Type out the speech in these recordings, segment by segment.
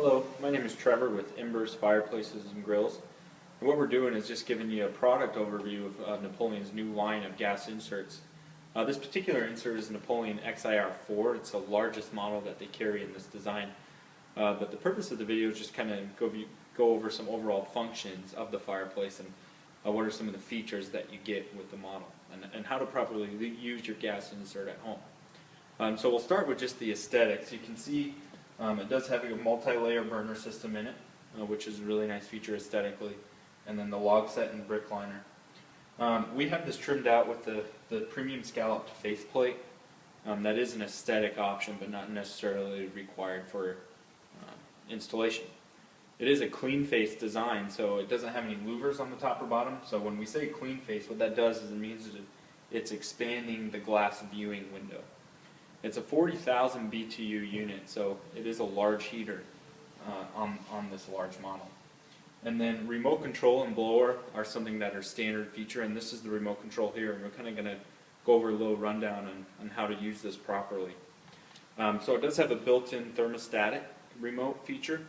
Hello, my name is Trevor with Embers, Fireplaces, and Grills. And what we're doing is just giving you a product overview of Napoleon's new line of gas inserts. This particular insert is Napoleon XIR4. It's the largest model that they carry in this design. But the purpose of the video is just kind of go over some overall functions of the fireplace and what are some of the features that you get with the model and how to properly use your gas insert at home. So we'll start with just the aesthetics. You can see it does have a multi-layer burner system in it, which is a really nice feature aesthetically, and then the log set and brick liner. We have this trimmed out with the premium scalloped faceplate. That is an aesthetic option, but not necessarily required for installation. It is a clean face design, so it doesn't have any louvers on the top or bottom. So when we say clean face, what that does is it means that it's expanding the glass viewing window. It's a 40,000 BTU unit, so it is a large heater on this large model. And then remote control and blower are something that are standard feature, and this is the remote control here, and we're kind of going to go over a little rundown on how to use this properly. So it does have a built-in thermostatic remote feature.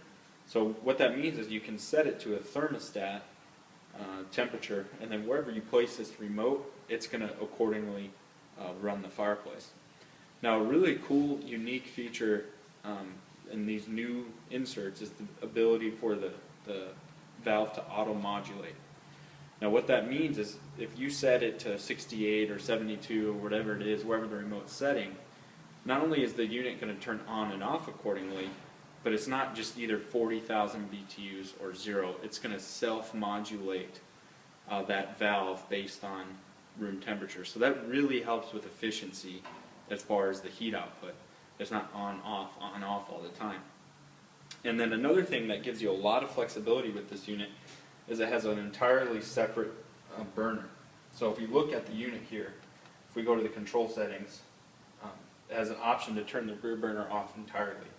So what that means is you can set it to a thermostat temperature, and then wherever you place this remote, it's going to accordingly run the fireplace. Now, a really cool, unique feature in these new inserts is the ability for the valve to auto-modulate. Now, what that means is if you set it to 68 or 72 or whatever it is, wherever the remote's setting, not only is the unit going to turn on and off accordingly, but it's not just either 40,000 BTUs or zero. It's going to self-modulate that valve based on room temperature. So that really helps with efficiency as far as the heat output. It's not on, off all the time. And then another thing that gives you a lot of flexibility with this unit is it has an entirely separate burner. So if you look at the unit here, if we go to the control settings, it has an option to turn the rear burner off entirely.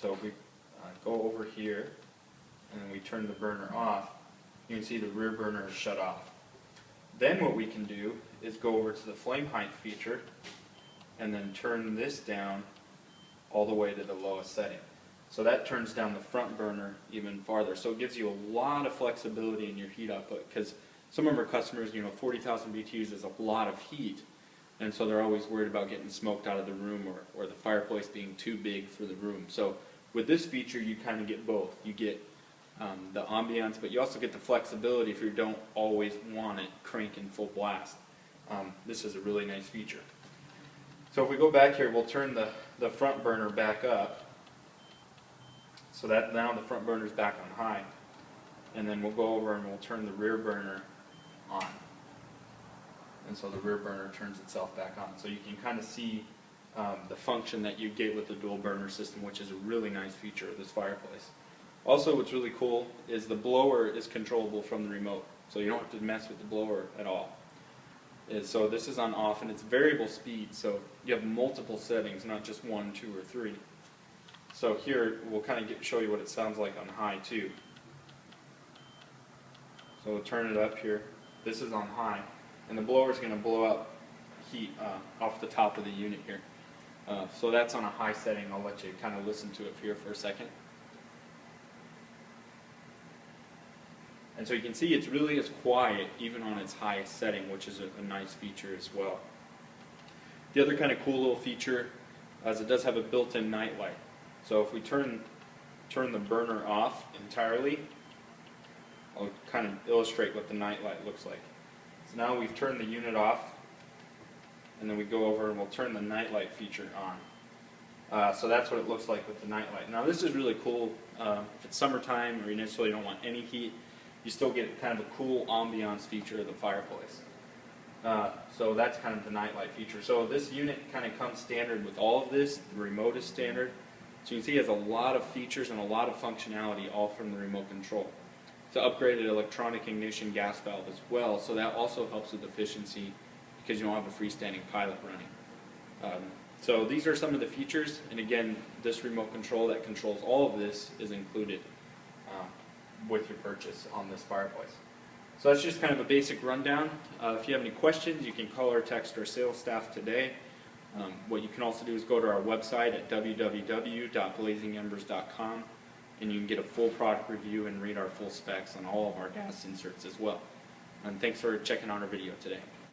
So if we go over here and then we turn the burner off, you can see the rear burner is shut off. Then what we can do is go over to the flame height feature and then turn this down all the way to the lowest setting. So that turns down the front burner even farther. So it gives you a lot of flexibility in your heat output, because some of our customers, 40,000 BTUs is a lot of heat, and so they're always worried about getting smoked out of the room or the fireplace being too big for the room. So with this feature, you kind of get both. You get the ambiance, but you also get the flexibility if you don't always want it cranking full blast. This is a really nice feature. So if we go back here, we'll turn the front burner back up. So that now the front burner is back on high. And then we'll go over and we'll turn the rear burner on. And so the rear burner turns itself back on. So you can kind of see the function that you get with the dual burner system, which is a really nice feature of this fireplace. Also, what's really cool is the blower is controllable from the remote. So you don't have to mess with the blower at all. So this is on off, and it's variable speed, so you have multiple settings, not just 1, 2, or 3. So here we'll kind of show you what it sounds like on high too. So we'll turn it up here. This is on high, and the blower is going to blow out heat off the top of the unit here. So that's on a high setting. I'll let you kind of listen to it here for a second. And so you can see it's really as quiet even on its highest setting, which is a nice feature as well. The other kind of cool little feature is it does have a built-in night light. So if we turn the burner off entirely, I'll kind of illustrate what the night light looks like. So now we've turned the unit off, and then we go over and we'll turn the night light feature on. So that's what it looks like with the night light. Now this is really cool. If it's summertime or you necessarily don't want any heat, you still get kind of a cool ambiance feature of the fireplace. So that's kind of the nightlight feature. So this unit kind of comes standard with all of this. The remote is standard. So you can see it has a lot of features and a lot of functionality all from the remote control. It's an upgraded electronic ignition gas valve as well, so that also helps with efficiency because you don't have a freestanding pilot running. So these are some of the features, and again, this remote control that controls all of this is included with your purchase on this fireplace. So that's just kind of a basic rundown. If you have any questions, you can call or text our sales staff today. What you can also do is go to our website at www.blazingembers.com and you can get a full product review and read our full specs on all of our gas inserts as well. And thanks for checking out our video today.